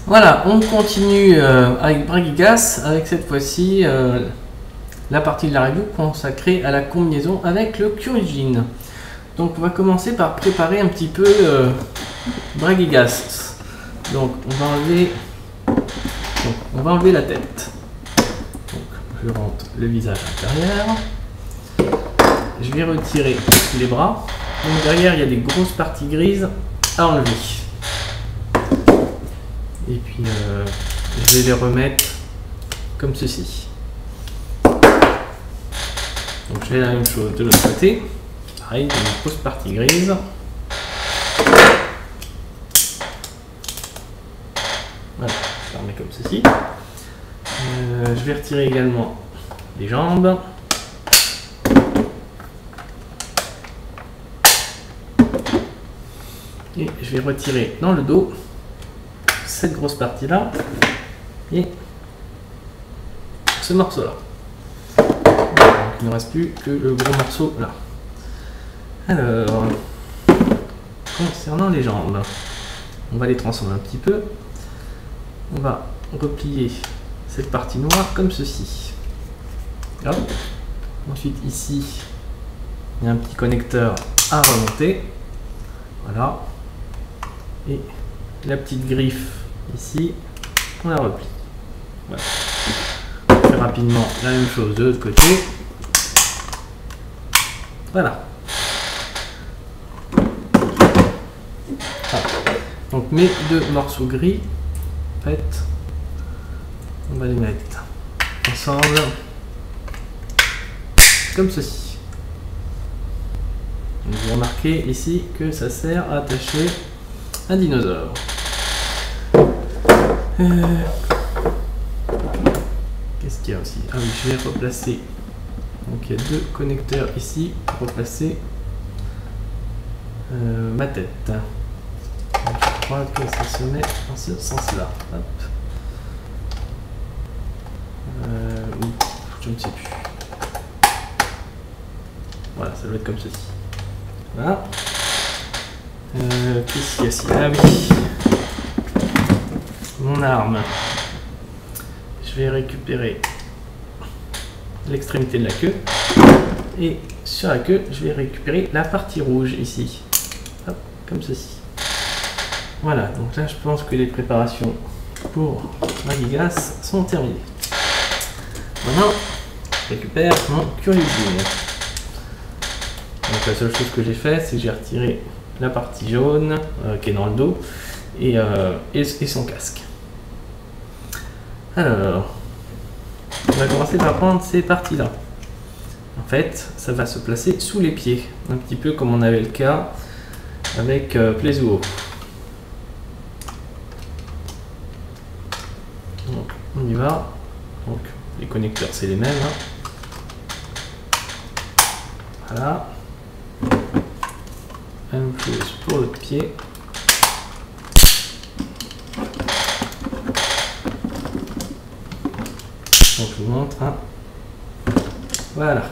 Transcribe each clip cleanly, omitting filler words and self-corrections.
Voilà, on continue avec Bragigas, avec cette fois-ci la partie de la review consacrée à la combinaison avec le Kurigin. Donc on va commencer par préparer un petit peu Bragigas. Donc on va enlever la tête. Donc je rentre le visage intérieur. Je vais retirer les bras. Donc derrière il y a des grosses parties grises à enlever. Et puis je vais les remettre comme ceci. Donc je fais la même chose de l'autre côté. Pareil, une grosse partie grise. Voilà, je la remets comme ceci. Je vais retirer également les jambes. Et je vais retirer dans le dos cette grosse partie là et ce morceau là. Donc, il ne reste plus que le gros morceau là. Alors, concernant les jambes, on va les transformer un petit peu. On va replier cette partie noire comme ceci. Hop. Ensuite ici, il y a un petit connecteur à remonter. Voilà. Et la petite griffe ici, on la replie. Voilà. On fait rapidement la même chose de l'autre côté. Voilà. Donc mes deux morceaux gris, en fait, on va les mettre ensemble, comme ceci. Donc, vous remarquez ici que ça sert à attacher un dinosaure. Qu'est-ce qu'il y a aussi? Ah oui, je vais replacer. Donc il y a deux connecteurs ici pour replacer ma tête. Donc, je crois que ça se met dans ce sens-là. Je ne sais plus. Voilà, ça doit être comme ceci. Voilà. Qu'est-ce qu'il y a ici? Ah oui. Mon arme. Je vais récupérer l'extrémité de la queue. Et sur la queue, je vais récupérer la partie rouge ici. Hop, comme ceci. Voilà, donc là je pense que les préparations pour Bragigas sont terminées. Maintenant, je récupère mon Kurigin. Donc la seule chose que j'ai fait, c'est que j'ai retiré la partie jaune qui est dans le dos et son casque. Alors, on va commencer par prendre ces parties-là. En fait, ça va se placer sous les pieds, un petit peu comme on avait le cas avec Plezhuo. Donc, on y va. Donc, les connecteurs, c'est les mêmes. Hein. Voilà. Même chose pour l'autre pied. Donc je vous montre. Hein. Voilà.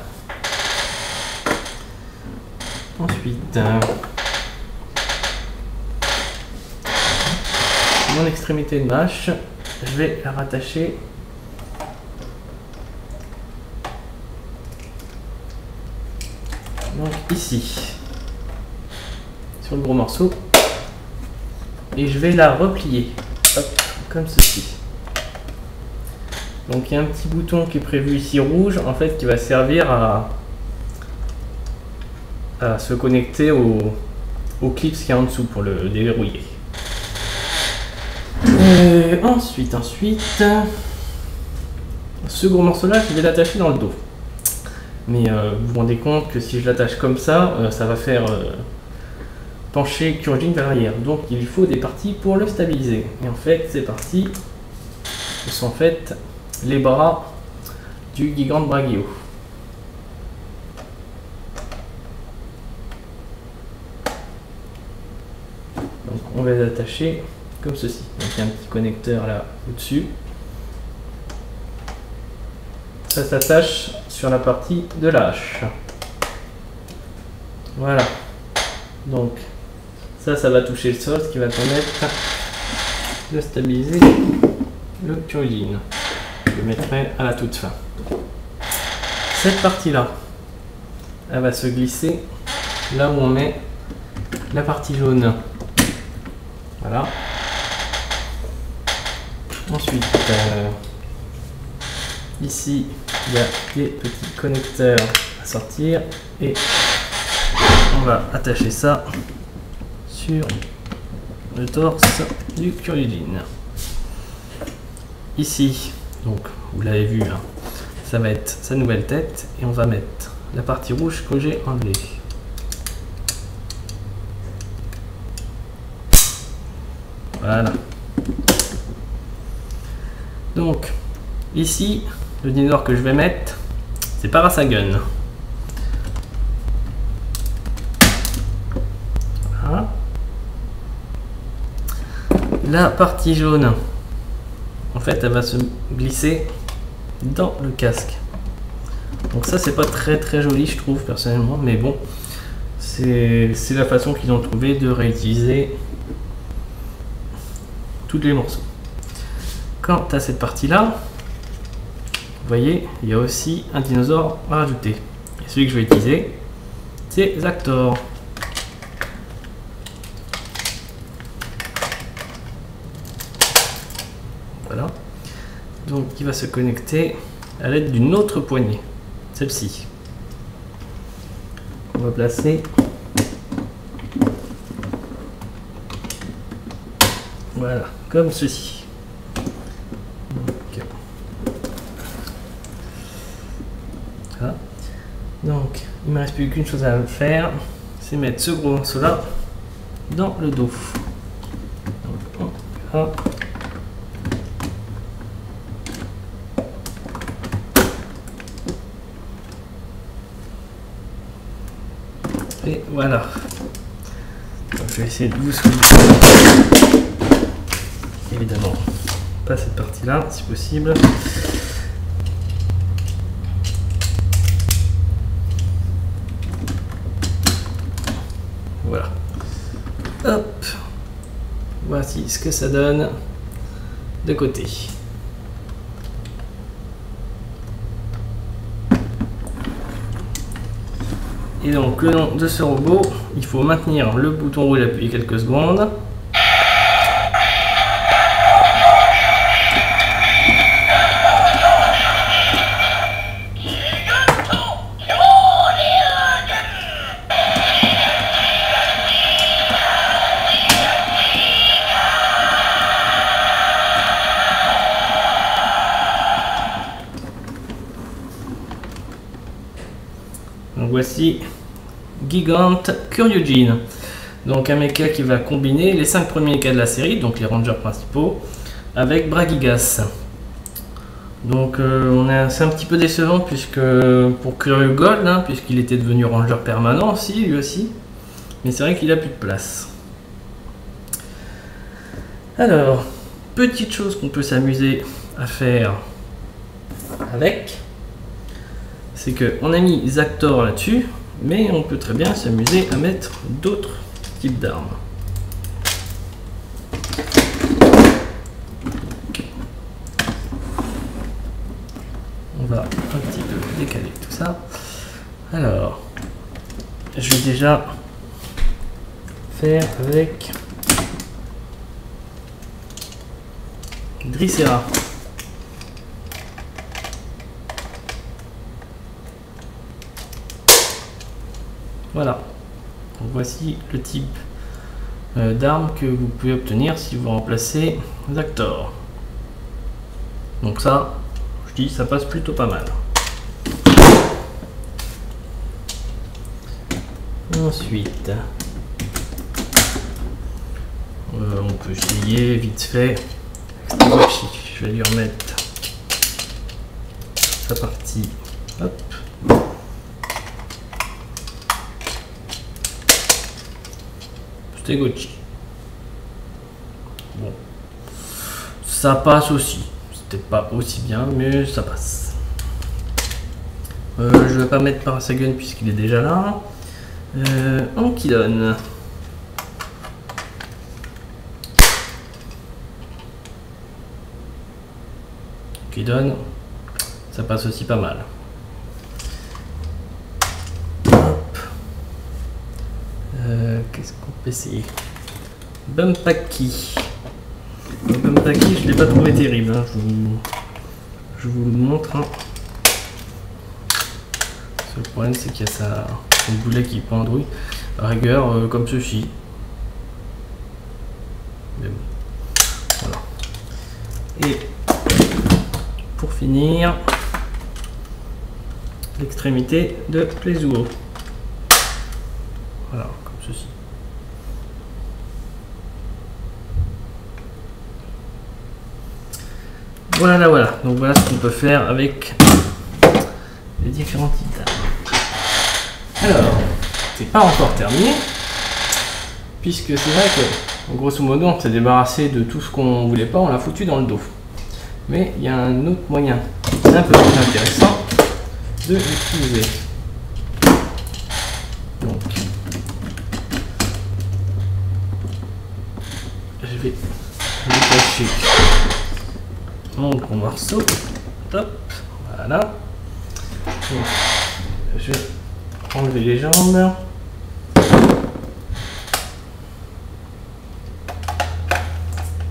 Ensuite, mon extrémité de mâche, je vais la rattacher donc ici. Sur le gros morceau et je vais la replier. Hop, comme ceci. Donc il y a un petit bouton qui est prévu ici rouge en fait qui va servir à se connecter au clip qui est en dessous pour le déverrouiller. Ensuite ce gros morceau là je vais l'attacher dans le dos, mais vous vous rendez compte que si je l'attache comme ça, ça va faire pencher Kurigin vers l'arrière, donc il faut des parties pour le stabiliser. Et en fait, ces parties sont en fait les bras du Gigant Brachio. Donc on va les attacher comme ceci. Donc il y a un petit connecteur là au-dessus. Ça s'attache sur la partie de la hache. Voilà. Donc ça va toucher le sol, ce qui va permettre de stabiliser le Kyojin. Je le mettrai à la toute fin. Cette partie-là, elle va se glisser là où on met la partie jaune. Voilà. Ensuite, ici, il y a des petits connecteurs à sortir et on va attacher ça sur le torse du Kyojin. Ici, donc vous l'avez vu, hein, ça va être sa nouvelle tête et on va mettre la partie rouge que j'ai enlevée. Voilà. Donc ici, le dinosaure que je vais mettre, c'est Parasagun. Voilà. La partie jaune, en fait, elle va se glisser dans le casque. Donc ça, c'est pas très joli, je trouve, personnellement, mais bon, c'est la façon qu'ils ont trouvé de réutiliser tous les morceaux. Quant à cette partie-là, vous voyez, il y a aussi un dinosaure à rajouter. Et celui que je vais utiliser, c'est Zactor. Voilà. Donc il va se connecter à l'aide d'une autre poignée, celle-ci. On va placer. Voilà, comme ceci. Voilà. Donc il ne me reste plus qu'une chose à faire, c'est mettre ce gros morceau là dans le dos. Donc, voilà. Et voilà. Donc, je vais essayer de vous soulever. Évidemment, pas cette partie-là, si possible. Voilà. Hop. Voici ce que ça donne de côté. Et donc le nom de ce robot, il faut maintenir le bouton rouge appuyé quelques secondes. Donc voici Gigant Kyojin, donc un mecha qui va combiner les 5 premiers mechas de la série, donc les rangers principaux, avec Bragigas. Donc c'est un petit peu décevant puisque pour Kuryu Gold, hein, puisqu'il était devenu ranger permanent aussi, lui aussi, mais c'est vrai qu'il a plus de place. Alors, petite chose qu'on peut s'amuser à faire avec, c'est qu'on a mis Zactor là-dessus, mais on peut très bien s'amuser à mettre d'autres types d'armes. On va un petit peu décaler tout ça. Alors, je vais déjà faire avec Drissera. Voilà, donc voici le type d'arme que vous pouvez obtenir si vous remplacez Zactor. Donc ça, je dis, ça passe plutôt pas mal. Ensuite, on peut essayer vite fait. Je vais lui remettre sa partie. Hop. Gochi. Bon, ça passe aussi. C'était pas aussi bien, mais ça passe. Je vais pas mettre Parasagun puisqu'il est déjà là. Ankylon. qui donne, ça passe aussi pas mal. Qu'est-ce qu'on peut essayer? Bumpaki. Le Bumpaki, je ne l'ai pas trouvé terrible. Hein. Je vous le montre. Hein. Le seul problème, c'est qu'il y a son boulet qui pendouille. À rigueur, comme ceci. Mais bon. Voilà. Et pour finir, l'extrémité de Plezuro. Voilà, comme ceci. Voilà, voilà. Donc voilà ce qu'on peut faire avec les différents titanes. Alors, c'est pas encore terminé, puisque c'est vrai que, grosso modo, on s'est débarrassé de tout ce qu'on voulait pas, on l'a foutu dans le dos. Mais il y a un autre moyen, un peu plus intéressant, de l'utiliser. Donc, je vais détacher mon gros morceau. Top, voilà. Donc, je vais enlever les jambes.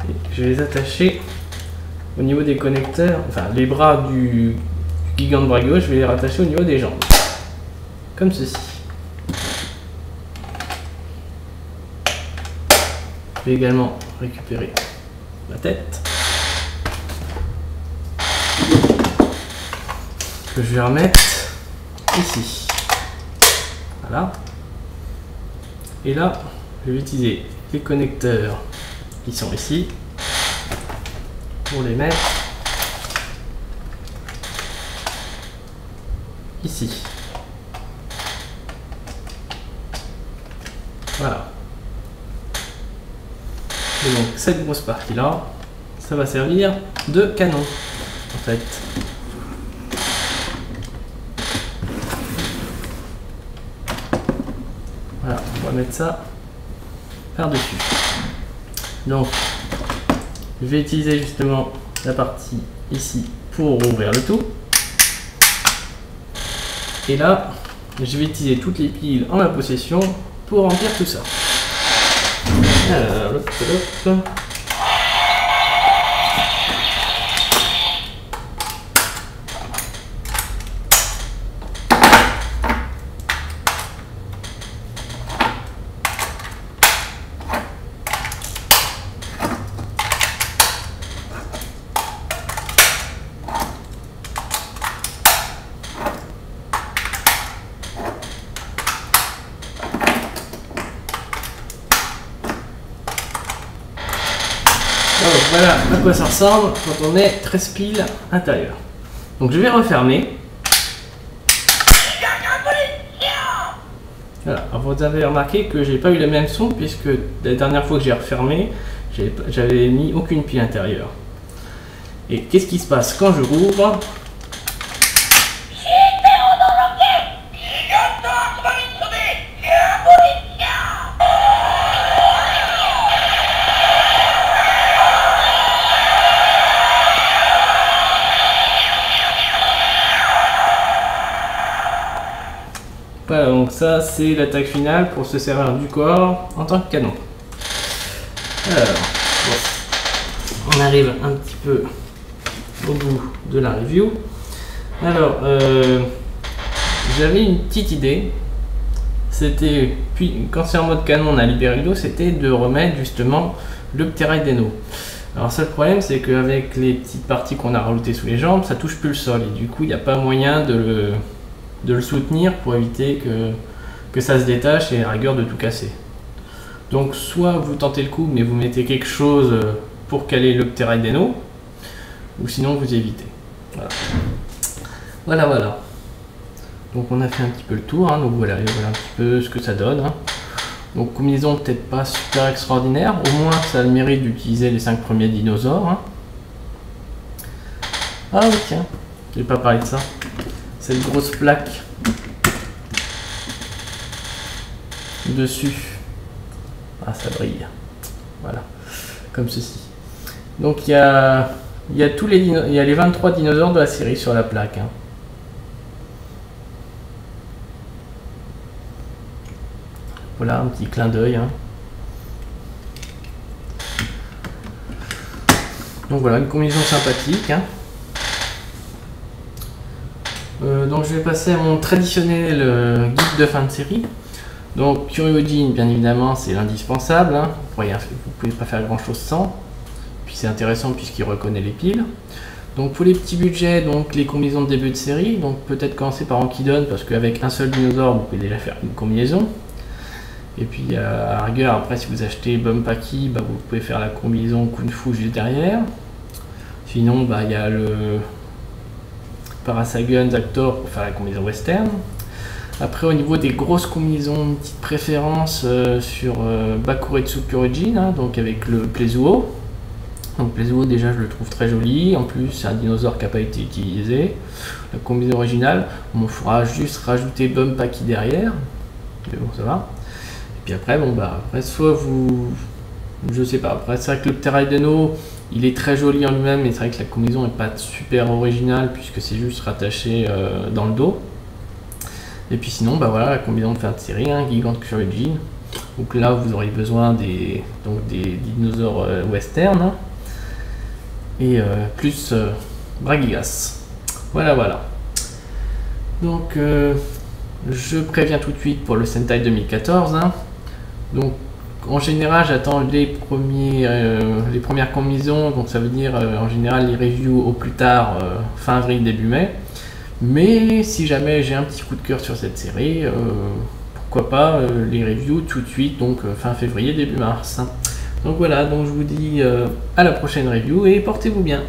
Et je vais les attacher au niveau des connecteurs, enfin les bras du Gigant Brago, je vais les rattacher au niveau des jambes. Comme ceci. Je vais également récupérer la tête. Que je vais remettre ici. Voilà. Et là, je vais utiliser les connecteurs qui sont ici pour les mettre ici. Voilà. Et donc cette grosse partie là, ça va servir de canon en fait. Voilà, on va mettre ça par-dessus. Donc, je vais utiliser justement la partie ici pour ouvrir le tout. Et là, je vais utiliser toutes les piles en ma possession pour remplir tout ça. Alors, hop, hop. Donc voilà à quoi ça ressemble quand on est 13 piles intérieures. Donc je vais refermer. Voilà, alors vous avez remarqué que j'ai pas eu le même son puisque la dernière fois que j'ai refermé, j'avais mis aucune pile intérieure. Et qu'est-ce qui se passe quand je rouvre? Voilà, donc ça c'est l'attaque finale pour se servir du corps en tant que canon. Alors, bon, on arrive un petit peu au bout de la review. Alors, j'avais une petite idée. C'était, puis quand c'est en mode canon, on a Liberido, c'était de remettre justement le Pterideno. Alors ça, le problème, c'est qu'avec les petites parties qu'on a rajoutées sous les jambes, ça touche plus le sol et du coup, il n'y a pas moyen de le soutenir pour éviter que ça se détache et à rigueur de tout casser. Donc soit vous tentez le coup mais vous mettez quelque chose pour caler le Pterideno, ou sinon vous évitez. Voilà. Voilà. Donc on a fait un petit peu le tour, hein. Donc voilà un petit peu ce que ça donne. Hein. Donc combinaison peut-être pas super extraordinaire, au moins ça a le mérite d'utiliser les 5 premiers dinosaures. Hein. Ah oui tiens, j'ai pas parlé de ça. Cette grosse plaque dessus, ah ça brille, voilà, comme ceci. Donc il y a il y a il y a les 23 dinosaures de la série sur la plaque. Hein. Voilà, un petit clin d'œil. Hein. Donc voilà, une combinaison sympathique. Hein. Donc je vais passer à mon traditionnel guide de fin de série. Donc Kyryojin, bien évidemment, c'est l'indispensable. Hein. Vous pouvez pas faire grand chose sans. Puis c'est intéressant puisqu'il reconnaît les piles. Donc pour les petits budgets, donc les combinaisons de début de série, donc peut-être commencer par Ankidon parce qu'avec un seul dinosaure, vous pouvez déjà faire une combinaison. Et puis à la rigueur, après si vous achetez Bumpaki, bah, vous pouvez faire la combinaison Kung Fu juste derrière. Sinon, bah, il y a le Parasagun Actor pour faire la combinaison western. Après au niveau des grosses combinaisons, une petite préférence sur Bakuretsu Kyryojin, hein, donc avec le Plezuo. Donc Plezuo déjà je le trouve très joli, en plus c'est un dinosaure qui n'a pas été utilisé. La combinaison originale, on fera juste rajouter Bumpaki derrière, mais bon ça va. Et puis après, bon bah après soit vous... Je sais pas, après c'est vrai que le Pterideno, il est très joli en lui-même, mais c'est vrai que la combinaison n'est pas super originale puisque c'est juste rattaché dans le dos. Et puis sinon, bah voilà, la combinaison de fin de série, hein, Gigant Kyryojin. Donc là, vous aurez besoin des dinosaures western hein, et plus Bragigas. Voilà, voilà. Donc, je préviens tout de suite pour le Sentai 2014. Hein. Donc, en général, j'attends les premières combinaisons. Donc, ça veut dire en général les reviews au plus tard fin avril, début mai. Mais si jamais j'ai un petit coup de cœur sur cette série, pourquoi pas les reviews tout de suite, donc fin février, début mars. Donc voilà, donc je vous dis à la prochaine review et portez-vous bien.